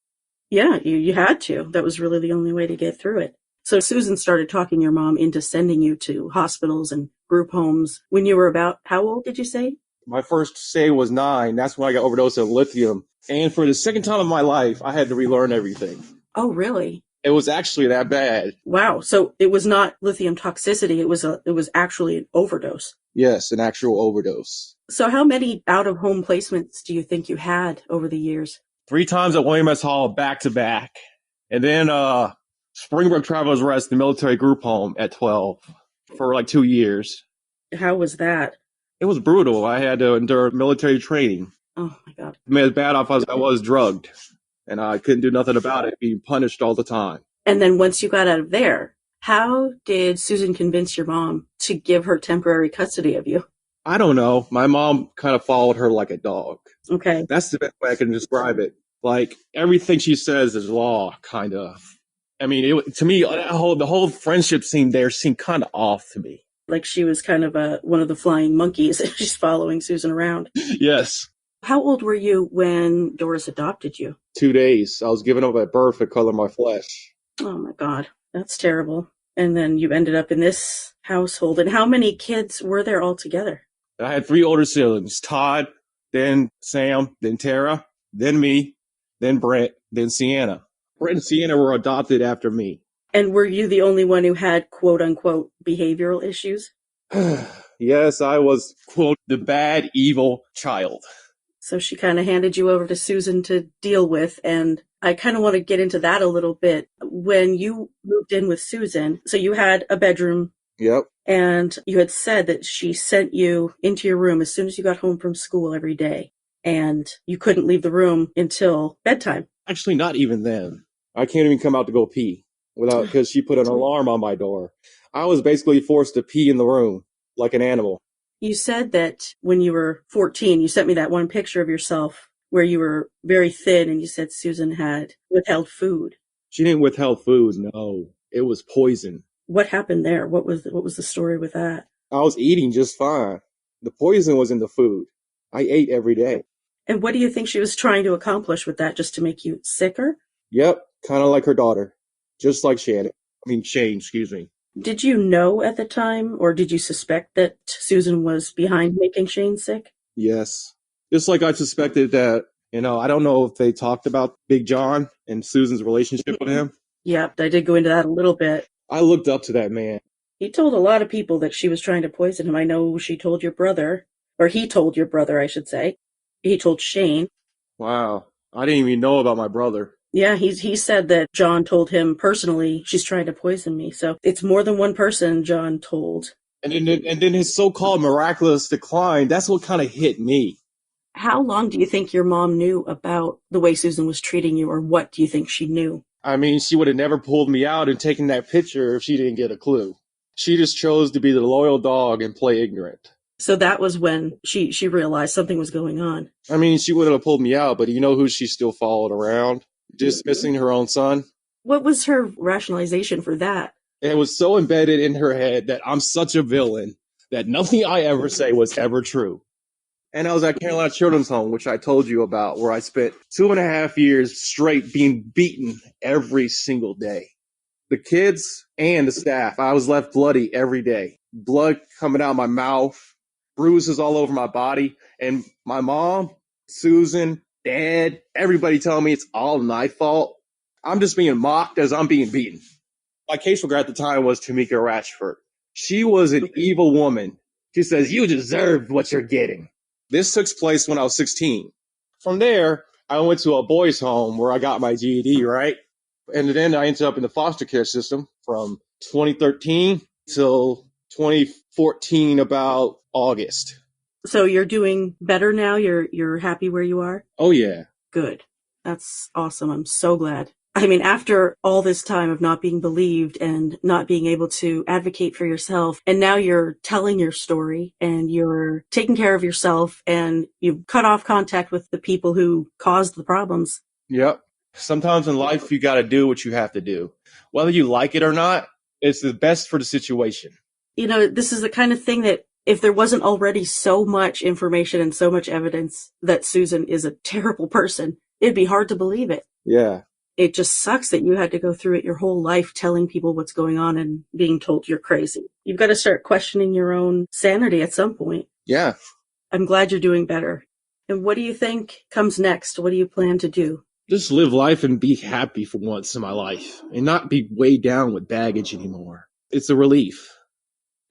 Yeah, you had to. That was really the only way to get through it. So Susan started talking your mom into sending you to hospitals and group homes when you were about, how old did you say? My first say was 9. That's when I got overdosed of lithium. And for the second time in my life, I had to relearn everything. Oh, really? It was actually that bad. Wow. So it was not lithium toxicity. It was actually an overdose. Yes, an actual overdose. So how many out-of-home placements do you think you had over the years? 3 times at William S. Hall, back to back. And then Springbrook Travelers Rest, the military group home at 12 for like 2 years. How was that? It was brutal. I had to endure military training. Oh, my God. I mean, as bad off as I was drugged. And I couldn't do nothing about it, being punished all the time. And then once you got out of there, how did Susan convince your mom to give her temporary custody of you? I don't know. My mom kind of followed her like a dog. Okay. That's the best way I can describe it. Like, everything she says is law, kind of. I mean, to me, the whole friendship scene there seemed kind of off to me. Like she was kind of one of the flying monkeys. She's following Susan around. Yes. How old were you when Doris adopted you? 2 days. I was given up at birth for color of my flesh. Oh my God, that's terrible. And then you ended up in this household. And how many kids were there altogether? I had 3 older siblings, Todd, then Sam, then Tara, then me, then Brent, then Sienna. Brent and Sienna were adopted after me. And were you the only one who had quote unquote behavioral issues? Yes, I was, quote, the bad, evil child. So she kind of handed you over to Susan to deal with. And I kind of want to get into that a little bit. When you moved in with Susan, so you had a bedroom. Yep. And you had said that she sent you into your room as soon as you got home from school every day. And you couldn't leave the room until bedtime. Actually, not even then. I can't even come out to go pee because she put an alarm on my door. I was basically forced to pee in the room like an animal. You said that when you were 14, you sent me that one picture of yourself where you were very thin and you said Susan had withheld food. She didn't withheld food, no. It was poison. What happened there? What was the story with that? I was eating just fine. The poison was in the food. I ate every day. And what do you think she was trying to accomplish with that, just to make you sicker? Yep, kind of like her daughter. Just like Shane, excuse me. Did you know at the time, or did you suspect that Susan was behind making Shane sick? Yes. Just like I suspected that, I don't know if they talked about Big John and Susan's relationship with him. Yep, I did go into that a little bit. I looked up to that man. He told a lot of people that she was trying to poison him. I know she told your brother, or he told your brother, I should say. He told Shane. Wow. I didn't even know about my brother. Yeah, he said that John told him personally, she's trying to poison me. So it's more than one person John told. And then his so-called miraculous decline, that's what kind of hit me. How long do you think your mom knew about the way Susan was treating you, or what do you think she knew? I mean, she would have never pulled me out and taken that picture if she didn't get a clue. She just chose to be the loyal dog and play ignorant. So that was when she realized something was going on. I mean, she would have pulled me out, but you know who she still followed around? Dismissing her own son. What was her rationalization for that? It was so embedded in her head that I'm such a villain that nothing I ever say was ever true. And I was at Carolina Children's Home, which I told you about, where I spent 2.5 years straight being beaten every single day. The kids and the staff, I was left bloody every day. Blood coming out of my mouth, bruises all over my body. And my mom, Susan, Dad, everybody telling me it's all my fault. I'm just being mocked as I'm being beaten. My caseworker at the time was Tamika Ratchford. She was an evil woman. She says, you deserve what you're getting. This took place when I was 16. From there, I went to a boys' home where I got my GED, right? And then I ended up in the foster care system from 2013 till 2014, about August. So you're doing better now? You're happy where you are? Oh, yeah. Good. That's awesome. I'm so glad. I mean, after all this time of not being believed and not being able to advocate for yourself, and now you're telling your story and you're taking care of yourself and you've cut off contact with the people who caused the problems. Yep. Sometimes in life, you got to do what you have to do. Whether you like it or not, it's the best for the situation. You know, this is the kind of thing that if there wasn't already so much information and so much evidence that Susan is a terrible person, it'd be hard to believe it. Yeah. It just sucks that you had to go through it your whole life telling people what's going on and being told you're crazy. You've got to start questioning your own sanity at some point. Yeah. I'm glad you're doing better. And what do you think comes next? What do you plan to do? Just live life and be happy for once in my life and not be weighed down with baggage anymore. It's a relief.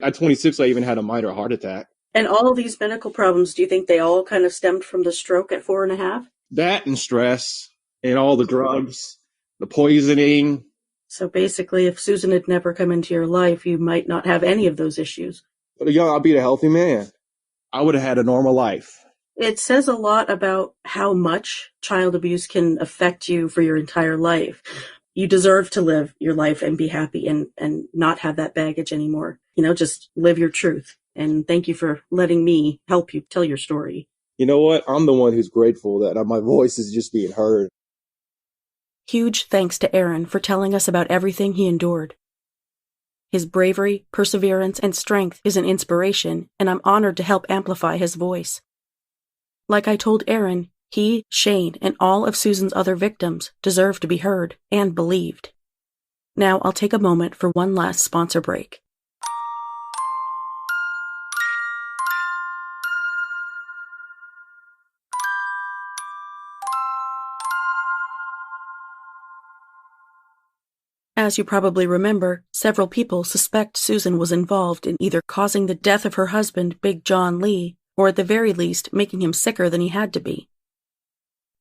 At 26, I even had a minor heart attack. And all of these medical problems, do you think they all kind of stemmed from the stroke at 4.5? That and stress and all the drugs, the poisoning. So basically, if Susan had never come into your life, you might not have any of those issues. But I'd be a healthy man. I would have had a normal life. It says a lot about how much child abuse can affect you for your entire life. You deserve to live your life and be happy and not have that baggage anymore. You know, just live your truth. And thank you for letting me help you tell your story. You know what? I'm the one who's grateful that my voice is just being heard. Huge thanks to Aaron for telling us about everything he endured. His bravery, perseverance, and strength is an inspiration, and I'm honored to help amplify his voice. Like I told Aaron, he, Shane, and all of Susan's other victims deserve to be heard and believed. Now I'll take a moment for one last sponsor break. As you probably remember, several people suspect Susan was involved in either causing the death of her husband, Big John Lee, or at the very least making him sicker than he had to be.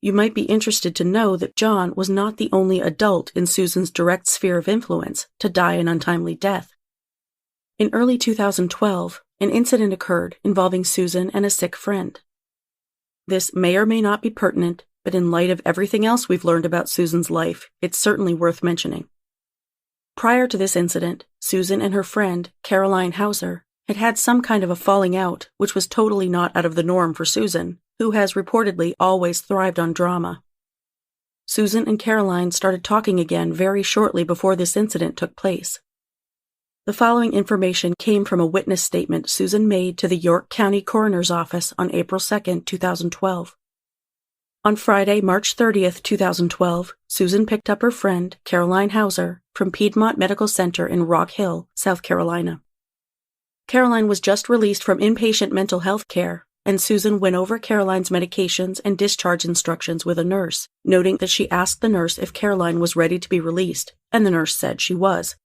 You might be interested to know that John was not the only adult in Susan's direct sphere of influence to die an untimely death. In early 2012, an incident occurred involving Susan and a sick friend. This may or may not be pertinent, but in light of everything else we've learned about Susan's life, it's certainly worth mentioning. Prior to this incident, Susan and her friend, Caroline Hauser, had had some kind of a falling out, which was totally not out of the norm for Susan, who has reportedly always thrived on drama. Susan and Caroline started talking again very shortly before this incident took place. The following information came from a witness statement Susan made to the York County Coroner's Office on April 2, 2012. On Friday, March 30, 2012, Susan picked up her friend, Caroline Hauser, from Piedmont Medical Center in Rock Hill, South Carolina. Caroline was just released from inpatient mental health care, and Susan went over Caroline's medications and discharge instructions with a nurse, noting that she asked the nurse if Caroline was ready to be released, and the nurse said she was.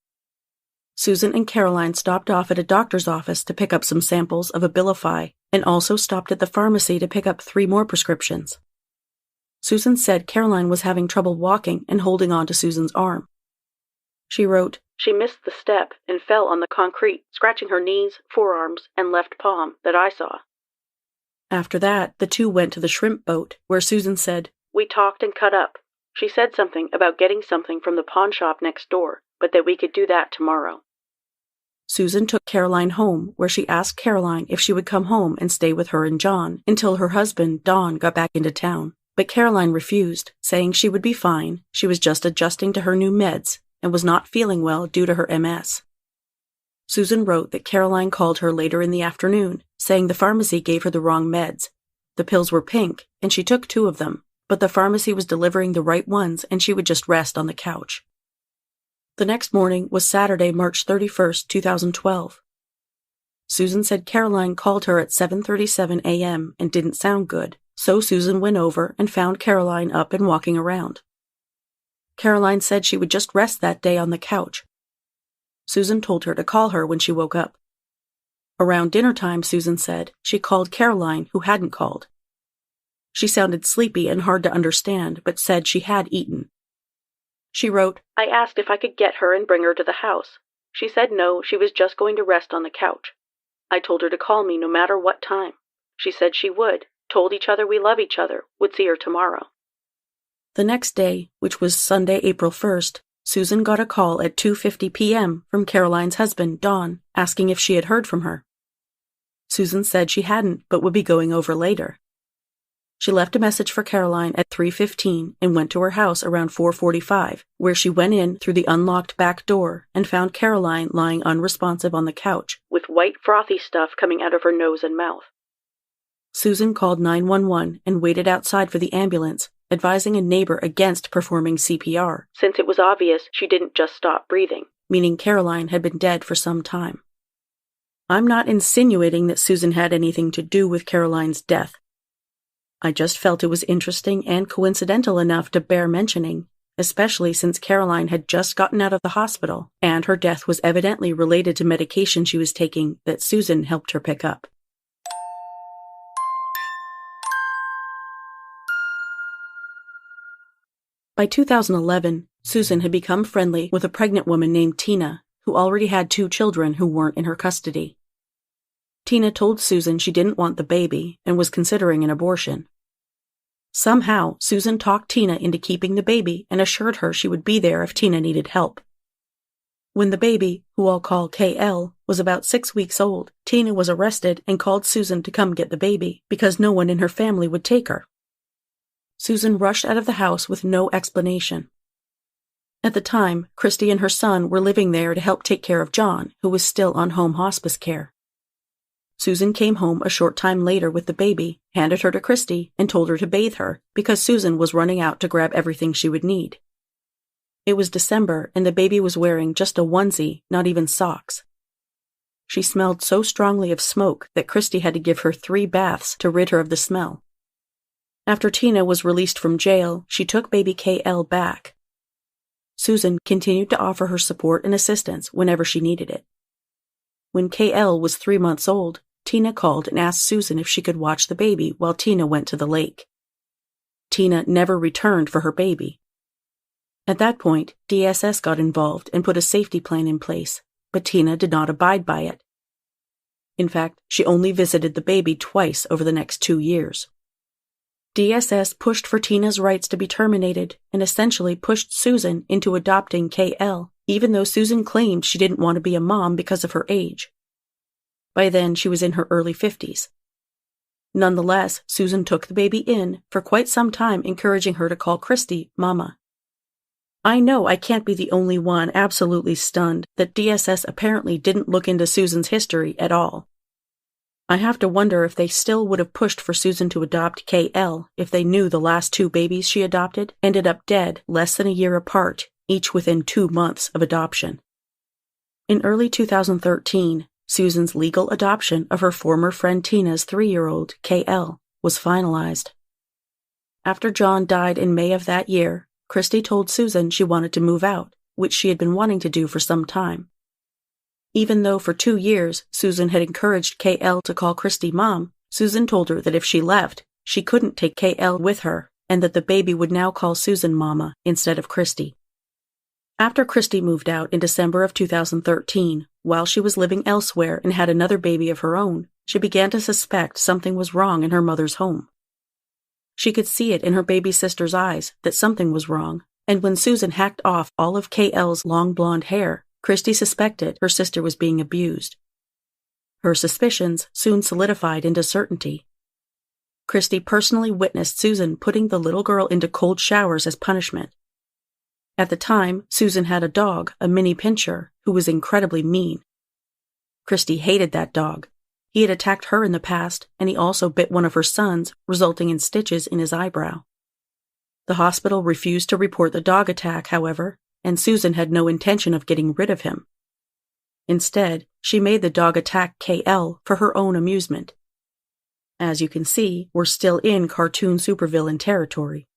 Susan and Caroline stopped off at a doctor's office to pick up some samples of Abilify, and also stopped at the pharmacy to pick up 3 more prescriptions. Susan said Caroline was having trouble walking and holding on to Susan's arm. She wrote, "She missed the step and fell on the concrete, scratching her knees, forearms, and left palm that I saw." After that, the two went to the shrimp boat, where Susan said, "We talked and cut up. She said something about getting something from the pawn shop next door, but that we could do that tomorrow." Susan took Caroline home, where she asked Caroline if she would come home and stay with her and John until her husband, Don, got back into town. But Caroline refused, saying she would be fine, she was just adjusting to her new meds, and was not feeling well due to her MS. Susan wrote that Caroline called her later in the afternoon, saying the pharmacy gave her the wrong meds. The pills were pink, and she took 2 of them, but the pharmacy was delivering the right ones and she would just rest on the couch. The next morning was Saturday, March 31, 2012. Susan said Caroline called her at 7:37 a.m. and didn't sound good, so Susan went over and found Caroline up and walking around. Caroline said she would just rest that day on the couch. Susan told her to call her when she woke up. Around dinner time, Susan said, she called Caroline, who hadn't called. She sounded sleepy and hard to understand, but said she had eaten. She wrote, "I asked if I could get her and bring her to the house. She said no, she was just going to rest on the couch. I told her to call me no matter what time. She said she would, told each other we love each other, would see her tomorrow." The next day, which was Sunday, April 1st, Susan got a call at 2:50 p.m. from Caroline's husband, Don, asking if she had heard from her. Susan said she hadn't, but would be going over later. She left a message for Caroline at 3:15 and went to her house around 4:45, where she went in through the unlocked back door and found Caroline lying unresponsive on the couch, with white frothy stuff coming out of her nose and mouth. Susan called 911 and waited outside for the ambulance, advising a neighbor against performing CPR, since it was obvious she didn't just stop breathing, meaning Caroline had been dead for some time. I'm not insinuating that Susan had anything to do with Caroline's death. I just felt it was interesting and coincidental enough to bear mentioning, especially since Caroline had just gotten out of the hospital, and her death was evidently related to medication she was taking that Susan helped her pick up. By 2011, Susan had become friendly with a pregnant woman named Tina, who already had 2 children who weren't in her custody. Tina told Susan she didn't want the baby and was considering an abortion. Somehow, Susan talked Tina into keeping the baby and assured her she would be there if Tina needed help. When the baby, who I'll call KL, was about 6 weeks old, Tina was arrested and called Susan to come get the baby because no one in her family would take her. Susan rushed out of the house with no explanation. At the time, Christy and her son were living there to help take care of John, who was still on home hospice care. Susan came home a short time later with the baby, handed her to Christy, and told her to bathe her because Susan was running out to grab everything she would need. It was December, and the baby was wearing just a onesie, not even socks. She smelled so strongly of smoke that Christy had to give her 3 baths to rid her of the smell. After Tina was released from jail, she took baby KL back. Susan continued to offer her support and assistance whenever she needed it. When KL was 3 months old, Tina called and asked Susan if she could watch the baby while Tina went to the lake. Tina never returned for her baby. At that point, DSS got involved and put a safety plan in place, but Tina did not abide by it. In fact, she only visited the baby twice over the next 2 years. DSS pushed for Tina's rights to be terminated and essentially pushed Susan into adopting KL, even though Susan claimed she didn't want to be a mom because of her age. By then, she was in her early 50s. Nonetheless, Susan took the baby in for quite some time, encouraging her to call Christy Mama. I know I can't be the only one absolutely stunned that DSS apparently didn't look into Susan's history at all. I have to wonder if they still would have pushed for Susan to adopt KL if they knew the last 2 babies she adopted ended up dead less than a year apart, each within 2 months of adoption. In early 2013, Susan's legal adoption of her former friend Tina's 3-year-old, KL, was finalized. After John died in May of that year, Christy told Susan she wanted to move out, which she had been wanting to do for some time. Even though for 2 years Susan had encouraged KL to call Christy Mom, Susan told her that if she left, she couldn't take KL with her, and that the baby would now call Susan Mama instead of Christy. After Christy moved out in December of 2013, while she was living elsewhere and had another baby of her own, she began to suspect something was wrong in her mother's home. She could see it in her baby sister's eyes that something was wrong, and when Susan hacked off all of KL's long blonde hair, Christy suspected her sister was being abused. Her suspicions soon solidified into certainty. Christy personally witnessed Susan putting the little girl into cold showers as punishment. At the time, Susan had a dog, a mini pincher, who was incredibly mean. Christy hated that dog. He had attacked her in the past, and he also bit one of her sons, resulting in stitches in his eyebrow. The hospital refused to report the dog attack, however, and Susan had no intention of getting rid of him. Instead, she made the dog attack KL for her own amusement. As you can see, we're still in cartoon supervillain territory.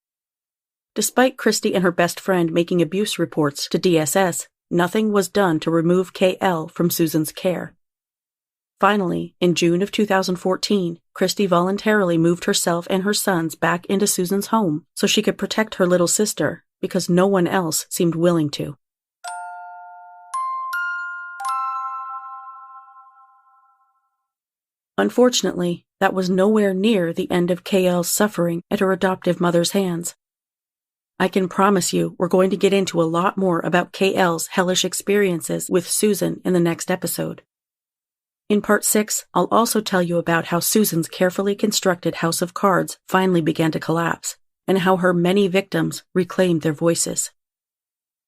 Despite Christy and her best friend making abuse reports to DSS, nothing was done to remove KL from Susan's care. Finally, in June of 2014, Christy voluntarily moved herself and her sons back into Susan's home so she could protect her little sister, because no one else seemed willing to. Unfortunately, that was nowhere near the end of KL's suffering at her adoptive mother's hands. I can promise you we're going to get into a lot more about KL's hellish experiences with Susan in the next episode. In Part 6, I'll also tell you about how Susan's carefully constructed house of cards finally began to collapse, and how her many victims reclaimed their voices.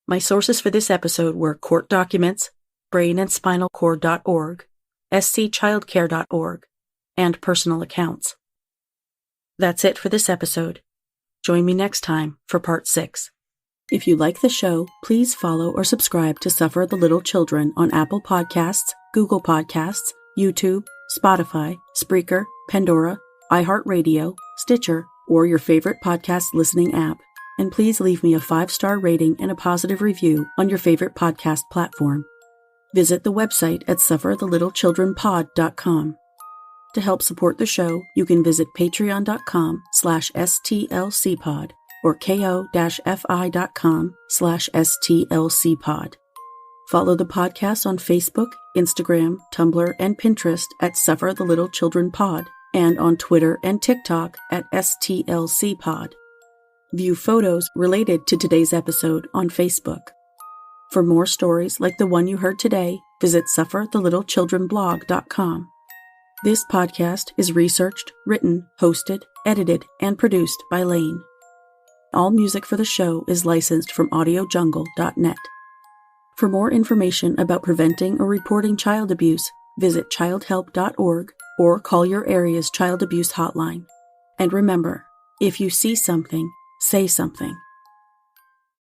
My sources for this episode were court documents, brainandspinalcord.org, scchildcare.org, and personal accounts. That's it for this episode. Join me next time for Part 6. If you like the show, please follow or subscribe to Suffer the Little Children on Apple Podcasts, Google Podcasts, YouTube, Spotify, Spreaker, Pandora, iHeartRadio, Stitcher, or your favorite podcast listening app. And please leave me a 5-star rating and a positive review on your favorite podcast platform. Visit the website at sufferthelittlechildrenpod.com. To help support the show, you can visit patreon.com/stlcpod or ko-fi.com/stlcpod. Follow the podcast on Facebook, Instagram, Tumblr, and Pinterest at Suffer the Little Children Pod, and on Twitter and TikTok at STLCpod. View photos related to today's episode on Facebook. For more stories like the one you heard today, visit sufferthelittlechildrenblog.com. This podcast is researched, written, hosted, edited, and produced by Lane. All music for the show is licensed from audiojungle.net. For more information about preventing or reporting child abuse, visit childhelp.org or call your area's child abuse hotline. And remember, if you see something, say something.